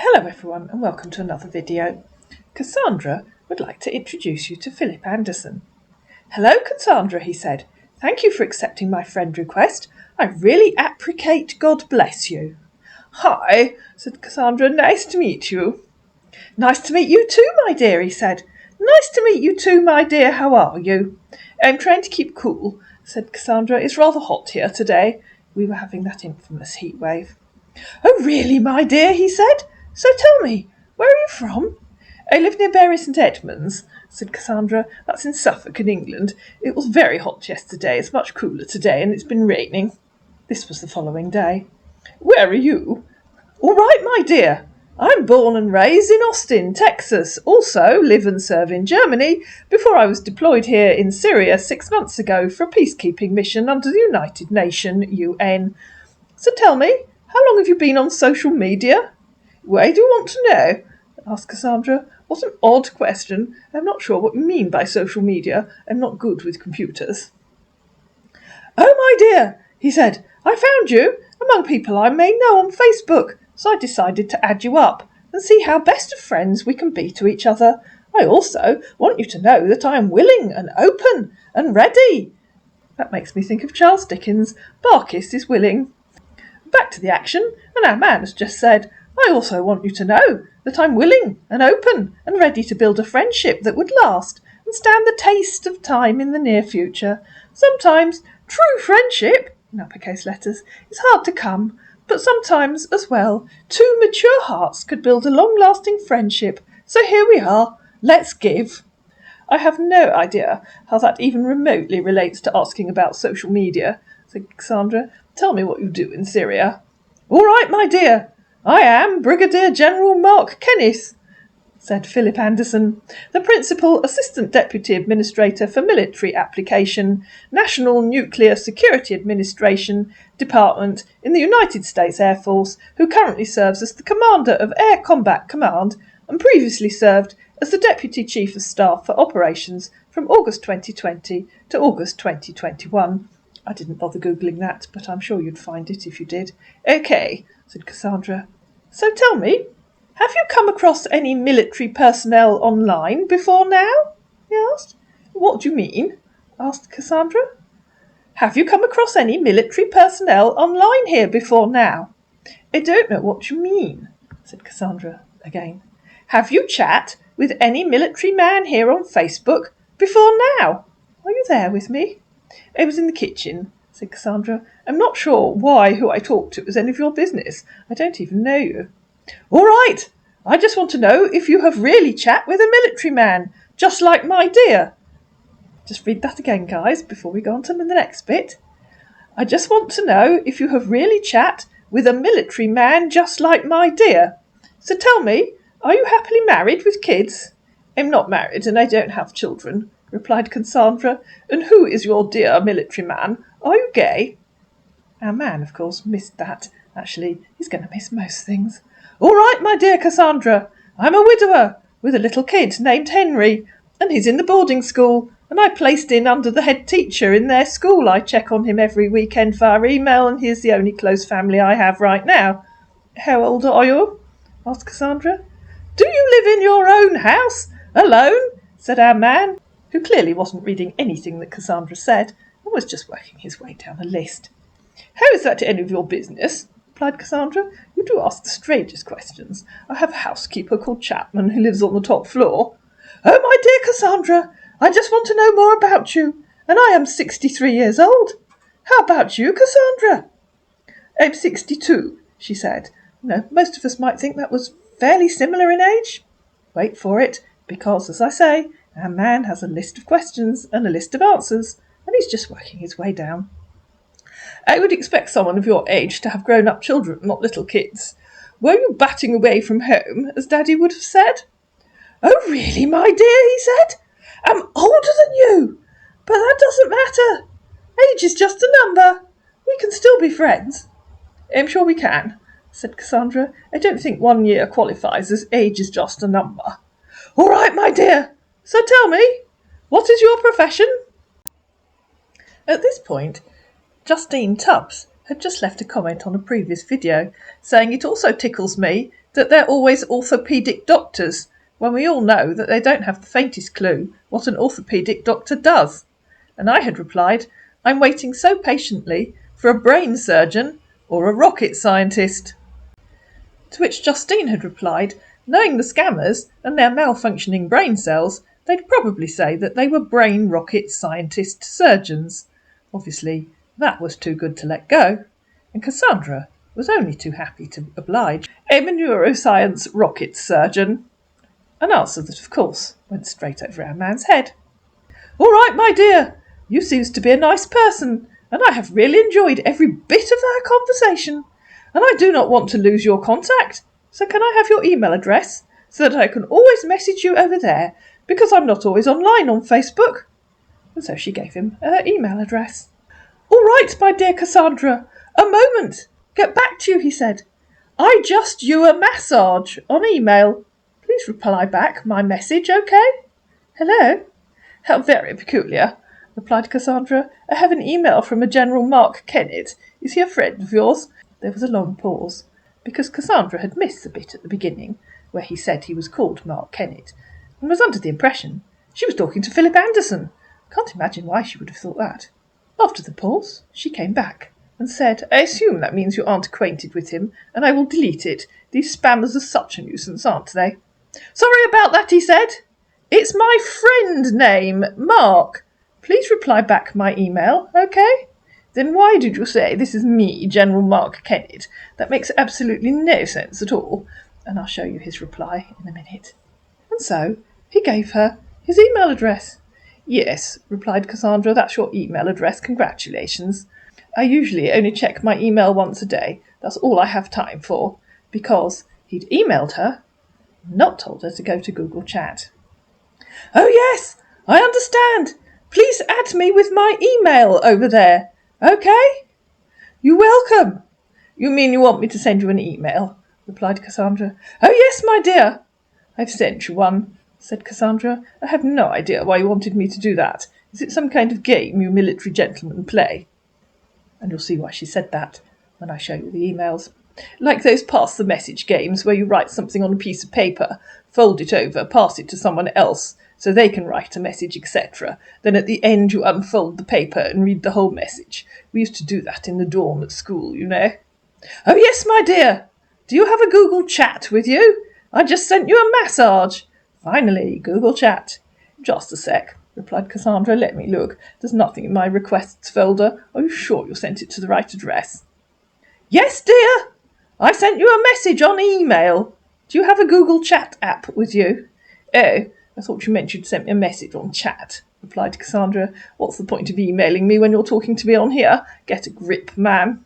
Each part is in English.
Hello everyone and welcome to another video. Cassandra would like to introduce you to Phillip Anderson. Hello Cassandra, he said. Thank you for accepting my friend request. I really appreciate. God bless you. Hi, said Cassandra. Nice to meet you. Nice to meet you too, my dear, he said. Nice to meet you too, my dear. How are you? I'm trying to keep cool, said Cassandra. It's rather hot here today. We were having that infamous heat wave. Oh, really, my dear, he said. So tell me, where are you from? I live near Bury St Edmunds, said Cassandra. That's in Suffolk in England. It was very hot yesterday. It's much cooler today, and it's been raining. This was the following day. Where are you? All right, my dear. I'm born and raised in Austin, Texas. Also live and serve in Germany before I was deployed here in Syria 6 months ago for a peacekeeping mission under the United Nations, UN. So tell me, how long have you been on social media? Why do you want to know? Asked Cassandra. What an odd question. I'm not sure what you mean by social media. I'm not good with computers. Oh, my dear, he said. I found you among people I may know on Facebook, so I decided to add you up and see how best of friends we can be to each other. I also want you to know that I am willing and open and ready. That makes me think of Charles Dickens. Barkis is willing. Back to the action, and our man has just said, I also want you to know that I'm willing and open and ready to build a friendship that would last and stand the taste of time in the near future. Sometimes true friendship, in uppercase letters, is hard to come, but sometimes, as well, two mature hearts could build a long-lasting friendship. So here we are. Let's give. I have no idea how that even remotely relates to asking about social media, said Cassandra. Tell me what you do in Syria. All right, my dear. I am Brigadier General Mark Kenneth, said Phillip Anderson, the Principal Assistant Deputy Administrator for Military Application, National Nuclear Security Administration Department in the United States Air Force, who currently serves as the Commander of Air Combat Command and previously served as the Deputy Chief of Staff for Operations from August 2020 to August 2021. I didn't bother Googling that, but I'm sure you'd find it if you did. Okay, said Cassandra. So tell me, have you come across any military personnel online before now? He asked. What do you mean? Asked Cassandra. Have you come across any military personnel online here before now? I don't know what you mean, said Cassandra again. Have you chat with any military man here on Facebook before now? Are you there with me? I was in the kitchen, said Cassandra. I'm not sure why who I talked to is any of your business. I don't even know you. All right. I just want to know if you have really chat with a military man, just like my dear. Just read that again, guys, before we go on to the next bit. I just want to know if you have really chat with a military man just like my dear. So tell me, are you happily married with kids? I'm not married and I don't have children, replied Cassandra. And who is your dear military man? Are you gay? Our man, of course, missed that. Actually, he's going to miss most things. All right, my dear Cassandra, I'm a widower with a little kid named Henry, and he's in the boarding school, and I placed in under the head teacher in their school. I check on him every weekend via email, and he's the only close family I have right now. How old are you? Asked Cassandra. Do you live in your own house, alone? Said our man, who clearly wasn't reading anything that Cassandra said, and was just working his way down a list. How is that any of your business? Replied Cassandra. You do ask the strangest questions. I have a housekeeper called Chapman who lives on the top floor. Oh, my dear Cassandra, I just want to know more about you, and I am 63 years old. How about you, Cassandra? I'm 62, she said. No, most of us might think that was fairly similar in age. Wait for it, because, as I say, our man has a list of questions and a list of answers, and he's just working his way down. I would expect someone of your age to have grown-up children, not little kids. Were you batting away from home, as Daddy would have said? Oh, really, my dear, he said. I'm older than you, but that doesn't matter. Age is just a number. We can still be friends. I'm sure we can, said Cassandra. I don't think 1 year qualifies as age is just a number. All right, my dear. So tell me, what is your profession? At this point, Justine Tubbs had just left a comment on a previous video saying it also tickles me that they're always orthopaedic doctors, when we all know that they don't have the faintest clue what an orthopaedic doctor does. And I had replied, I'm waiting so patiently for a brain surgeon or a rocket scientist. To which Justine had replied, knowing the scammers and their malfunctioning brain cells, they'd probably say that they were brain rocket scientist surgeons. Obviously, that was too good to let go, and Cassandra was only too happy to oblige. I'm a neuroscience rocket surgeon. An answer that, of course, went straight over our man's head. All right, my dear, you seems to be a nice person, and I have really enjoyed every bit of our conversation, and I do not want to lose your contact, so can I have your email address so that I can always message you over there, because I'm not always online on Facebook? And so she gave him her email address. All right, my dear Cassandra, a moment. Get back to you, he said. I just you a massage on email. Please reply back my message, okay? Hello? How very peculiar, replied Cassandra. I have an email from a General Mark Kennett. Is he a friend of yours? There was a long pause, because Cassandra had missed the bit at the beginning where he said he was called Mark Kennett, and was under the impression she was talking to Phillip Anderson. Can't imagine why she would have thought that. After the pause, she came back and said, I assume that means you aren't acquainted with him, and I will delete it. These spammers are such a nuisance, aren't they? Sorry about that, he said. It's my friend name, Mark. Please reply back my email, okay? Then why did you say this is me, General Mark Kennett? That makes absolutely no sense at all. And I'll show you his reply in a minute. And so he gave her his email address. Yes, replied Cassandra, that's your email address. Congratulations. I usually only check my email once a day. That's all I have time for. Because he'd emailed her, not told her to go to Google Chat. Oh, yes, I understand. Please add me with my email over there. Okay? You're welcome. You mean you want me to send you an email? Replied Cassandra. Oh, yes, my dear. I've sent you one, said Cassandra. I have no idea why you wanted me to do that. Is it some kind of game you military gentlemen play? And you'll see why she said that when I show you the emails. Like those pass-the-message games where you write something on a piece of paper, fold it over, pass it to someone else, so they can write a message, etc. Then at the end you unfold the paper and read the whole message. We used to do that in the dorm at school, you know. Oh, yes, my dear. Do you have a Google Chat with you? I just sent you a massage. Finally, Google Chat. Just a sec, replied Cassandra. Let me look. There's nothing in my requests folder. Are you sure you sent it to the right address? Yes, dear. I sent you a message on email. Do you have a Google Chat app with you? Oh, I thought you meant you'd sent me a message on chat, replied Cassandra. What's the point of emailing me when you're talking to me on here? Get a grip, man.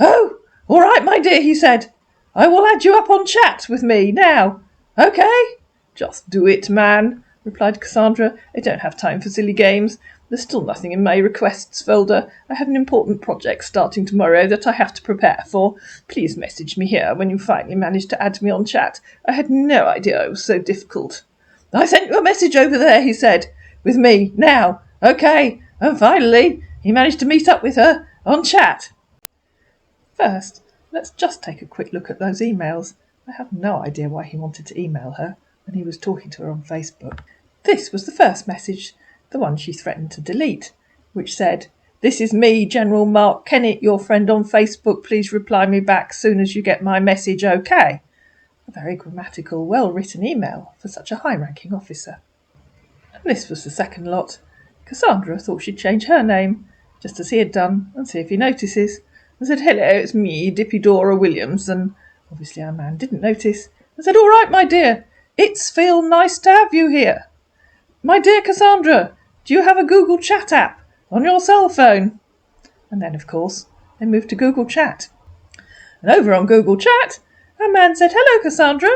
Oh, all right, my dear, he said. I will add you up on chat with me now. Okay? Just do it, man, replied Cassandra. I don't have time for silly games. There's still nothing in my requests folder. I have an important project starting tomorrow that I have to prepare for. Please message me here when you finally manage to add me on chat. I had no idea it was so difficult. I sent you a message over there, he said, with me now. Okay, and finally he managed to meet up with her on chat. First, let's just take a quick look at those emails. I have no idea why he wanted to email her when he was talking to her on Facebook. This was the first message, the one she threatened to delete, which said, This is me, General Mark Kennett, your friend on Facebook. Please reply me back soon as you get my message, okay? A very grammatical, well-written email for such a high-ranking officer. And this was the second lot. Cassandra thought she'd change her name, just as he had done, and see if he notices, and said, Hello, it's me, Dippy Dora Williamson. Obviously our man didn't notice, and said, All right, my dear, it's Phil, nice to have you here. My dear Cassandra, do you have a Google Chat app on your cell phone? And then, of course, they moved to Google Chat. And over on Google Chat, our man said, Hello, Cassandra.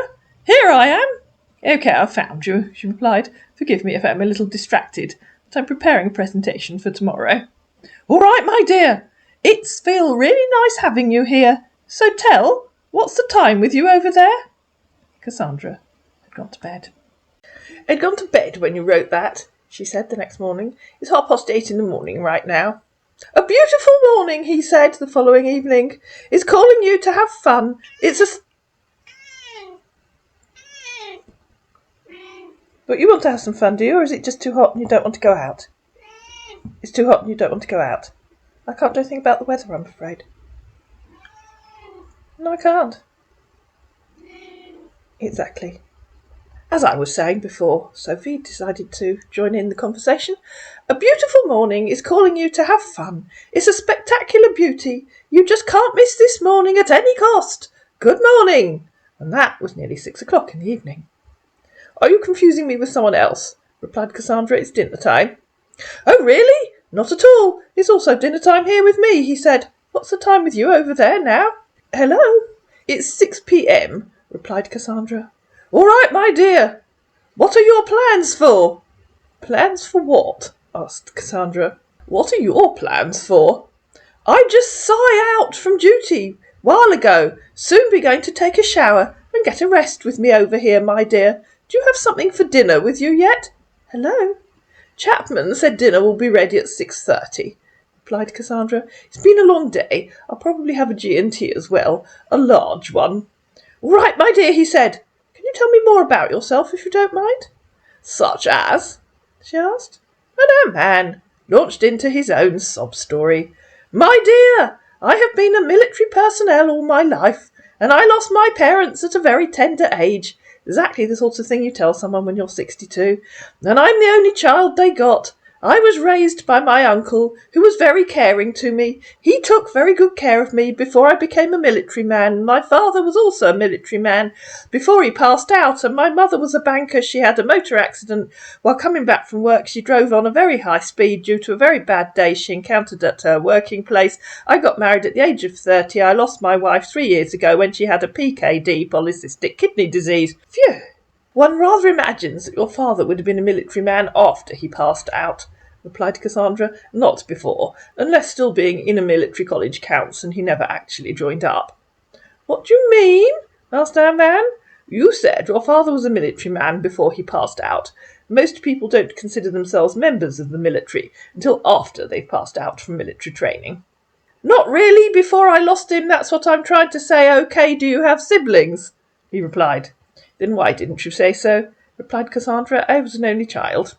Here I am. Okay, I've found you, she replied. Forgive me if I'm a little distracted, but I'm preparing a presentation for tomorrow. All right, my dear. It's Phil. Really nice having you here. So tell, what's the time with you over there? Cassandra had gone to bed. I'd gone to bed when you wrote that, she said the next morning. It's 8:30 in the morning right now. A beautiful morning, he said the following evening. It's calling you to have fun. It's a... But you want to have some fun, do you, or is it just too hot and you don't want to go out? It's too hot and you don't want to go out. I can't do anything about the weather, I'm afraid. No, I can't. Exactly. As I was saying before, Sophie decided to join in the conversation. A beautiful morning is calling you to have fun. It's a spectacular beauty. You just can't miss this morning at any cost. Good morning. And that was nearly 6 o'clock in the evening. Are you confusing me with someone else? Replied Cassandra. It's dinner time. Oh, really? Not at all. It's also dinner time here with me, he said. What's the time with you over there now? Hello? It's 6 p.m, replied Cassandra. All right, my dear. What are your plans for? Plans for what? Asked Cassandra. What are your plans for? I just sigh out from duty while ago. Soon be going to take a shower and get a rest with me over here, my dear. Do you have something for dinner with you yet? Hello? Chapman said dinner will be ready at 6:30, replied Cassandra. It's been a long day. I'll probably have a G&T as well, a large one. All right, my dear, he said. Can you tell me more about yourself, if you don't mind? Such as? She asked. And our man launched into his own sob story. My dear, I have been a military personnel all my life, and I lost my parents at a very tender age. Exactly the sort of thing you tell someone when you're 62. And I'm the only child they got. I was raised by my uncle, who was very caring to me. He took very good care of me before I became a military man. My father was also a military man before he passed out, and my mother was a banker. She had a motor accident. While coming back from work, she drove on a very high speed due to a very bad day she encountered at her working place. I got married at the age of 30. I lost my wife 3 years ago when she had a PKD, polycystic kidney disease. Phew! One rather imagines that your father would have been a military man after he passed out, replied Cassandra. Not before, unless still being in a military college counts, and he never actually joined up. What do you mean? Asked our man. You said your father was a military man before he passed out. Most people don't consider themselves members of the military until after they've passed out from military training. Not really before I lost him, that's what I'm trying to say. Okay, do you have siblings? He replied. Then why didn't you say so? Replied Cassandra. I was an only child.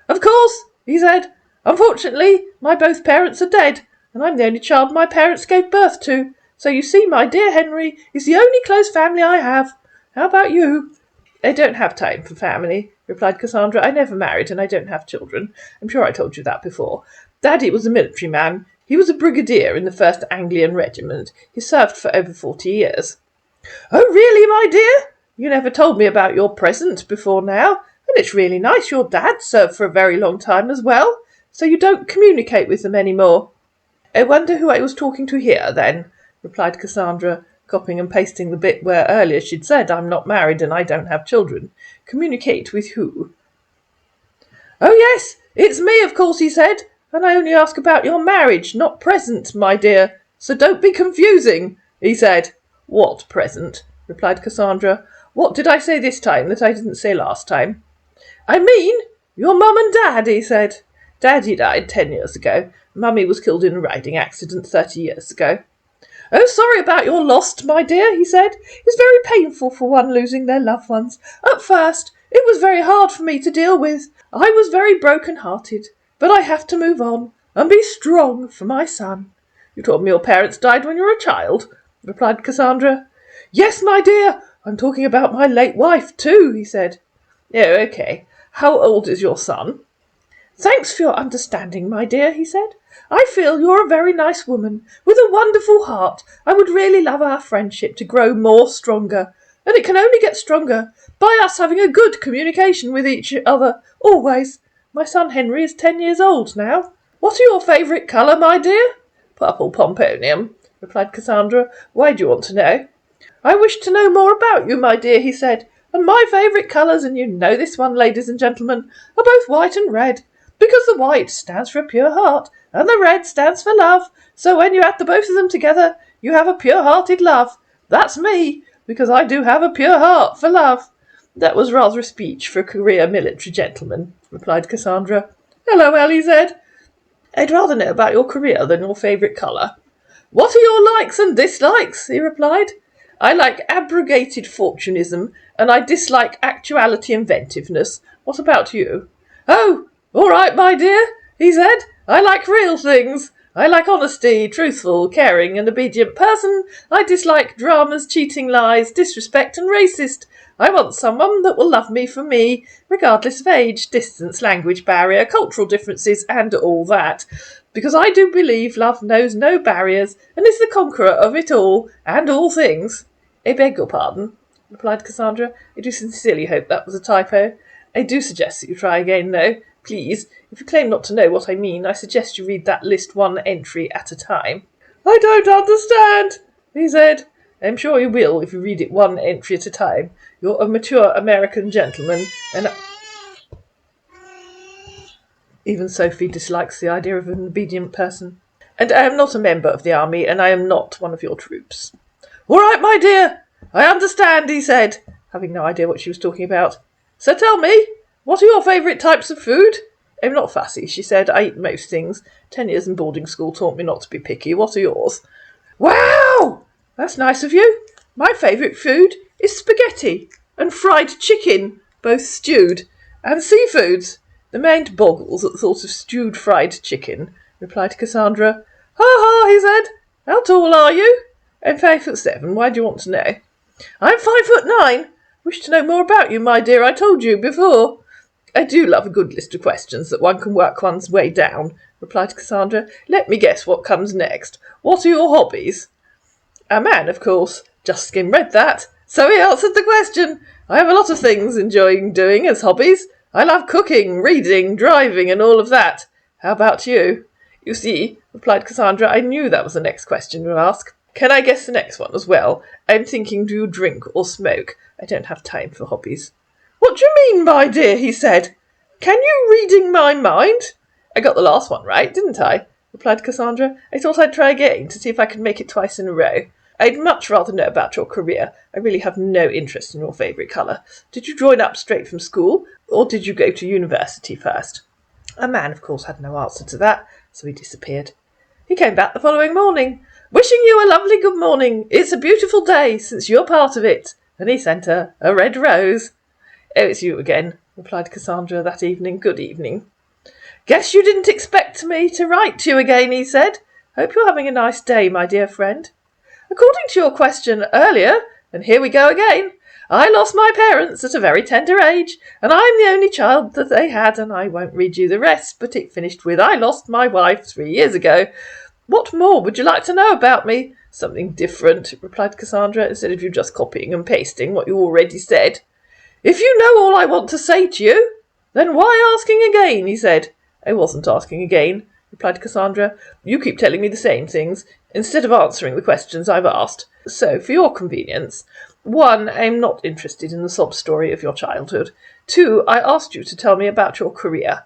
Of course, he said. Unfortunately, my both parents are dead, and I'm the only child my parents gave birth to. So you see, my dear Henry is the only close family I have. How about you? I don't have time for family, replied Cassandra. I never married, and I don't have children. I'm sure I told you that before. Daddy was a military man. He was a brigadier in the 1st Anglian Regiment. He served for over 40 years. Oh, really, my dear? You never told me about your present before now, and it's really nice your dad served for a very long time as well. So you don't communicate with them any more. I wonder who I was talking to here, then, replied Cassandra, copying and pasting the bit where earlier she'd said, I'm not married and I don't have children. Communicate with who? Oh, yes, it's me, of course, he said, and I only ask about your marriage, not present, my dear. So don't be confusing, he said. What present? Replied Cassandra. What did I say this time that I didn't say last time? I mean, your mum and dad, he said. Daddy died 10 years ago. Mummy was killed in a riding accident 30 years ago. Oh, sorry about your loss, my dear, he said. It's very painful for one losing their loved ones. At first, it was very hard for me to deal with. I was very broken-hearted, but I have to move on and be strong for my son. You told me your parents died when you were a child, replied Cassandra. Yes, my dear, I'm talking about my late wife, too, he said. Oh, okay. How old is your son? Thanks for your understanding, my dear, he said. I feel you're a very nice woman, with a wonderful heart. I would really love our friendship to grow more stronger, and it can only get stronger by us having a good communication with each other, always. My son Henry is 10 years old now. What are your favourite colour, my dear? Purple pomponium, replied Cassandra. Why do you want to know? I wish to know more about you, my dear, he said, and my favourite colours, and you know this one, ladies and gentlemen, are both white and red, because the white stands for a pure heart, and the red stands for love. So when you add the both of them together, you have a pure-hearted love. That's me, because I do have a pure heart for love. That was rather a speech for a career military gentleman, replied Cassandra. LOL, he said. I'd rather know about your career than your favourite colour. What are your likes and dislikes? He replied. I like abrogated fortunism, and I dislike actuality inventiveness. What about you? Oh, all right, my dear, he said. I like real things. I like honesty, truthful, caring, and obedient person. I dislike dramas, cheating, lies, disrespect, and racist. I want someone that will love me for me, regardless of age, distance, language barrier, cultural differences, and all that. Because I do believe love knows no barriers, and is the conqueror of it all, and all things. I beg your pardon, replied Cassandra. I do sincerely hope that was a typo. I do suggest that you try again, though. Please, if you claim not to know what I mean, I suggest you read that list one entry at a time. I don't understand, he said. I'm sure you will if you read it one entry at a time. You're a mature American gentleman, and even Sophie dislikes the idea of an obedient person. And I am not a member of the army, and I am not one of your troops. All right, my dear, I understand, he said, having no idea what she was talking about. So tell me, what are your favourite types of food? I'm not fussy, she said. I eat most things. 10 years in boarding school taught me not to be picky. What are yours? Wow! That's nice of you. My favourite food is spaghetti and fried chicken, both stewed, and seafoods. The maid boggles at the thought of stewed fried chicken, replied Cassandra. Ha ha, he said. How tall are you? I'm 5'7". Why do you want to know? I'm 5'9". Wish to know more about you, my dear. I told you before. I do love a good list of questions that one can work one's way down, replied Cassandra. Let me guess what comes next. What are your hobbies? A man, of course. Just skim-read that. So he answered the question. I have a lot of things enjoying doing as hobbies. I love cooking, reading, driving, and all of that. How about you? You see, replied Cassandra, I knew that was the next question you would ask. Can I guess the next one as well? I'm thinking, do you drink or smoke? I don't have time for hobbies. What do you mean, my dear? He said. Can you reading my mind? I got the last one right, didn't I? Replied Cassandra. I thought I'd try again to see if I could make it twice in a row. I'd much rather know about your career. I really have no interest in your favourite colour. Did you join up straight from school, or did you go to university first? A man, of course, had no answer to that, so he disappeared. He came back the following morning. Wishing you a lovely good morning. It's a beautiful day, since you're part of it. And he sent her a red rose. Oh, it's you again, replied Cassandra that evening. Good evening. Guess you didn't expect me to write to you again, he said. Hope you're having a nice day, my dear friend. According to your question earlier, and here we go again, I lost my parents at a very tender age, and I'm the only child that they had, and I won't read you the rest, but it finished with, I lost my wife 3 years ago. What more would you like to know about me? Something different, replied Cassandra, instead of you just copying and pasting what you already said. If you know all I want to say to you, then why asking again, he said. I wasn't asking again, replied Cassandra. You keep telling me the same things, instead of answering the questions I've asked. So, for your convenience, 1, I'm not interested in the sob story of your childhood. 2, I asked you to tell me about your career.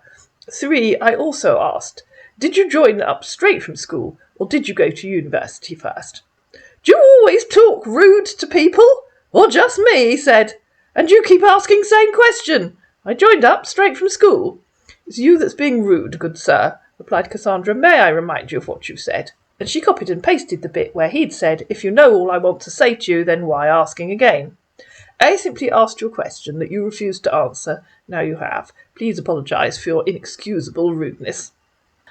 3, I also asked, did you join up straight from school, or did you go to university first? Do you always talk rude to people, or just me, he said. And you keep asking same question. I joined up straight from school. It's you that's being rude, good sir, replied Cassandra. May I remind you of what you said? And she copied and pasted the bit where he'd said, if you know all I want to say to you, then why asking again? I simply asked you a question that you refused to answer. Now you have. Please apologise for your inexcusable rudeness.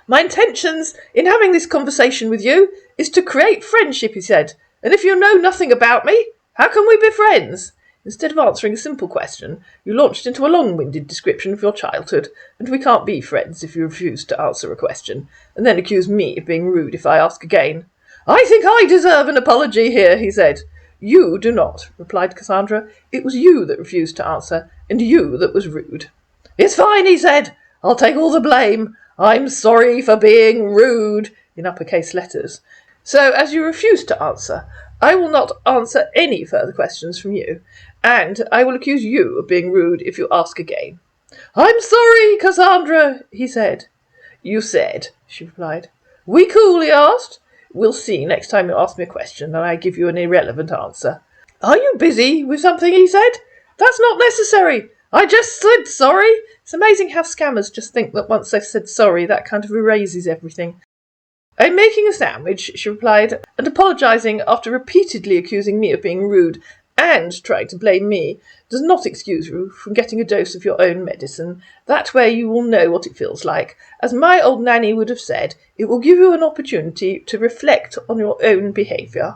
My intentions in having this conversation with you is to create friendship, he said. And if you know nothing about me, how can we be friends? Instead of answering a simple question, you launched into a long-winded description of your childhood, and we can't be friends if you refuse to answer a question, and then accuse me of being rude if I ask again. I think I deserve an apology here, he said. You do not, replied Cassandra. It was you that refused to answer, and you that was rude. It's fine, he said. I'll take all the blame. I'm sorry for being rude, in uppercase letters. So, as you refuse to answer, I will not answer any further questions from you, and I will accuse you of being rude if you ask again. I'm sorry, Cassandra, he said. You said, she replied. We cool, he asked. We'll see next time you ask me a question and I give you an irrelevant answer. Are you busy with something, he said. That's not necessary. I just said sorry. It's amazing how scammers just think that once they've said sorry, that kind of erases everything. "I'm making a sandwich," she replied, "and apologising after repeatedly accusing me of being rude and trying to blame me does not excuse you from getting a dose of your own medicine. That way you will know what it feels like. As my old nanny would have said, it will give you an opportunity to reflect on your own behaviour."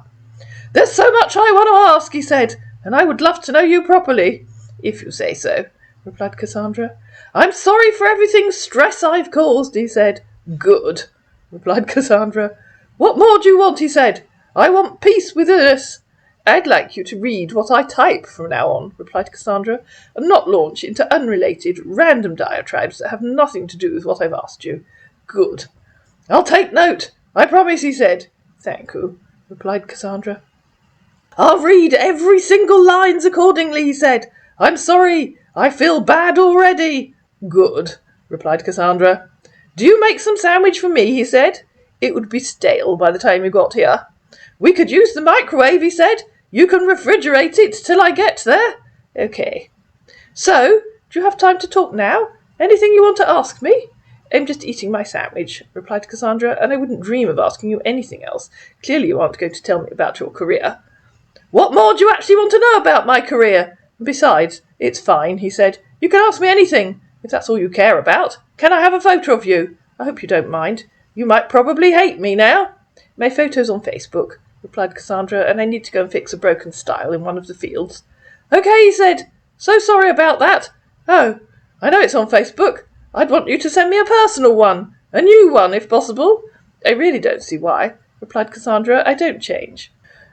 "There's so much I want to ask," he said, "and I would love to know you properly." "If you say so," replied Cassandra. "I'm sorry for everything stress I've caused," he said. "Good," replied Cassandra. "What more do you want?" he said. "I want peace within us." "I'd like you to read what I type from now on," replied Cassandra, "and not launch into unrelated, random diatribes that have nothing to do with what I've asked you." "Good." "I'll take note, I promise," he said. "Thank you," replied Cassandra. "I'll read every single lines accordingly," he said. "I'm sorry, I feel bad already." "Good," replied Cassandra. "Do you make some sandwich for me?" he said. "It would be stale by the time you got here." "We could use the microwave," he said. "You can refrigerate it till I get there." "Okay." "So, do you have time to talk now? Anything you want to ask me?" "I'm just eating my sandwich," replied Cassandra, "and I wouldn't dream of asking you anything else. Clearly you aren't going to tell me about your career." "What more do you actually want to know about my career? Besides, it's fine," he said. "You can ask me anything, if that's all you care about. Can I have a photo of you? I hope you don't mind. You might probably hate me now." "My photo's on Facebook," replied Cassandra, "and I need to go and fix a broken stile in one of the fields." "Okay," he said. "So sorry about that. Oh, I know it's on Facebook. I'd want you to send me a personal one. A new one, if possible." "I really don't see why," replied Cassandra. "I don't change."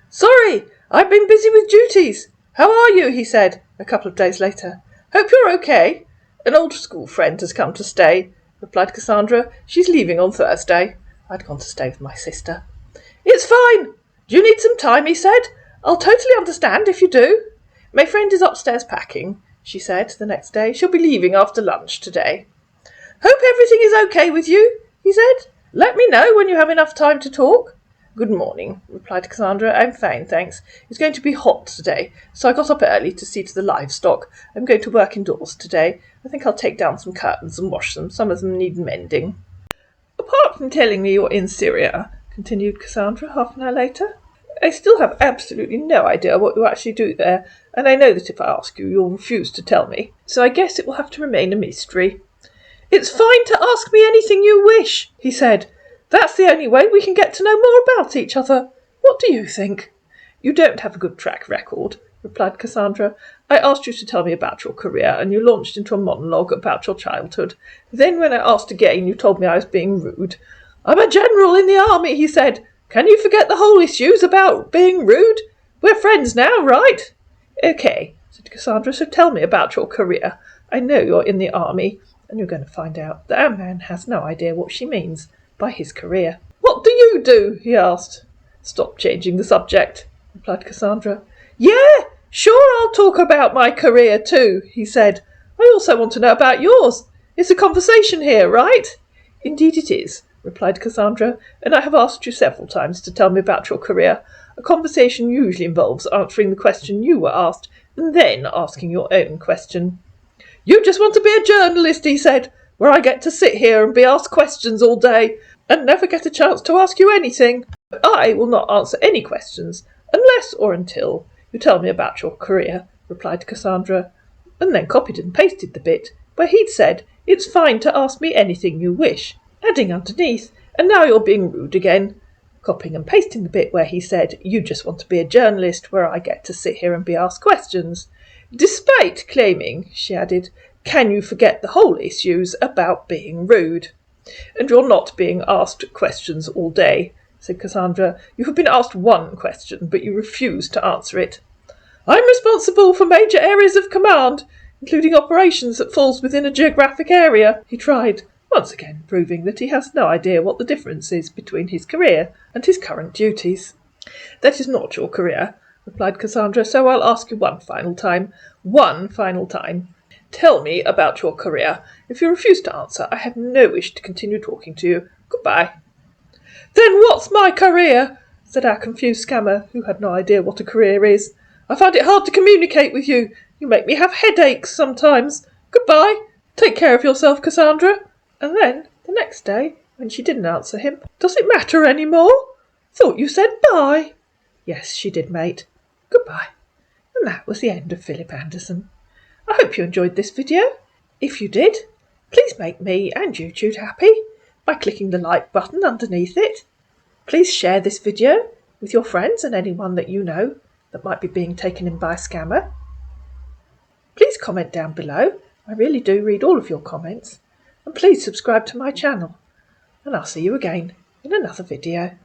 "Sorry, I've been busy with duties. How are you?" he said, a couple of days later. "Hope you're okay." "An old school friend has come to stay," replied Cassandra. "She's leaving on Thursday." I'd gone to stay with my sister. "It's fine. Do you need some time?" he said. "I'll totally understand if you do." "My friend is upstairs packing," she said the next day. "She'll be leaving after lunch today." "Hope everything is okay with you," he said. "Let me know when you have enough time to talk." "Good morning," replied Cassandra. "I'm fine, thanks. It's going to be hot today, so I got up early to see to the livestock. I'm going to work indoors today. I think I'll take down some curtains and wash them. Some of them need mending." "Apart from telling me you're in Syria," continued Cassandra half an hour later, "I still have absolutely no idea what you actually do there, and I know that if I ask you, you'll refuse to tell me. So I guess it will have to remain a mystery." "It's fine to ask me anything you wish," he said. "That's the only way we can get to know more about each other. What do you think?" "You don't have a good track record," replied Cassandra. "I asked you to tell me about your career, and you launched into a monologue about your childhood. Then when I asked again, you told me I was being rude." "I'm a general in the army," he said. "Can you forget the whole issues about being rude? We're friends now, right?" "Okay," said Cassandra, "so tell me about your career. I know you're in the army, and you're going to find out that our man has no idea what she means by his career." "What do you do?" he asked. "Stop changing the subject," replied Cassandra. "Yeah, sure, I'll talk about my career too," he said. "I also want to know about yours. It's a conversation here, right?" "Indeed it is," replied Cassandra, "and I have asked you several times to tell me about your career. A conversation usually involves answering the question you were asked, and then asking your own question." "You just want to be a journalist," he said, "where I get to sit here and be asked questions all day, and never get a chance to ask you anything. I will not answer any questions, unless or until you tell me about your career," replied Cassandra, and then copied and pasted the bit where he'd said, "It's fine to ask me anything you wish," adding underneath, "and now you're being rude again," copying and pasting the bit where he said, "You just want to be a journalist where I get to sit here and be asked questions. Despite claiming," she added, "can you forget the whole issues about being rude?" "And you're not being asked questions all day," said Cassandra. "You have been asked one question, but you refuse to answer it." "I'm responsible for major areas of command, including operations that falls within a geographic area," he tried, once again proving that he has no idea what the difference is between his career and his current duties. "That is not your career," replied Cassandra, "so I'll ask you one final time. Tell me about your career. If you refuse to answer, I have no wish to continue talking to you. Goodbye." "Then what's my career?" said our confused scammer, who had no idea what a career is. "I find it hard to communicate with you. You make me have headaches sometimes. Goodbye. Take care of yourself, Cassandra." And then, the next day, When she didn't answer him, "Does it matter any more? Thought you said bye." "Yes, she did, mate. Goodbye." And that was the end of Phillip Anderson. I hope you enjoyed this video. If you did, please make me and YouTube happy by clicking the like button underneath it. Please share this video with your friends and anyone that you know that might be being taken in by a scammer. Please comment down below. I really do read all of your comments. And please subscribe to my channel. And I'll see you again in another video.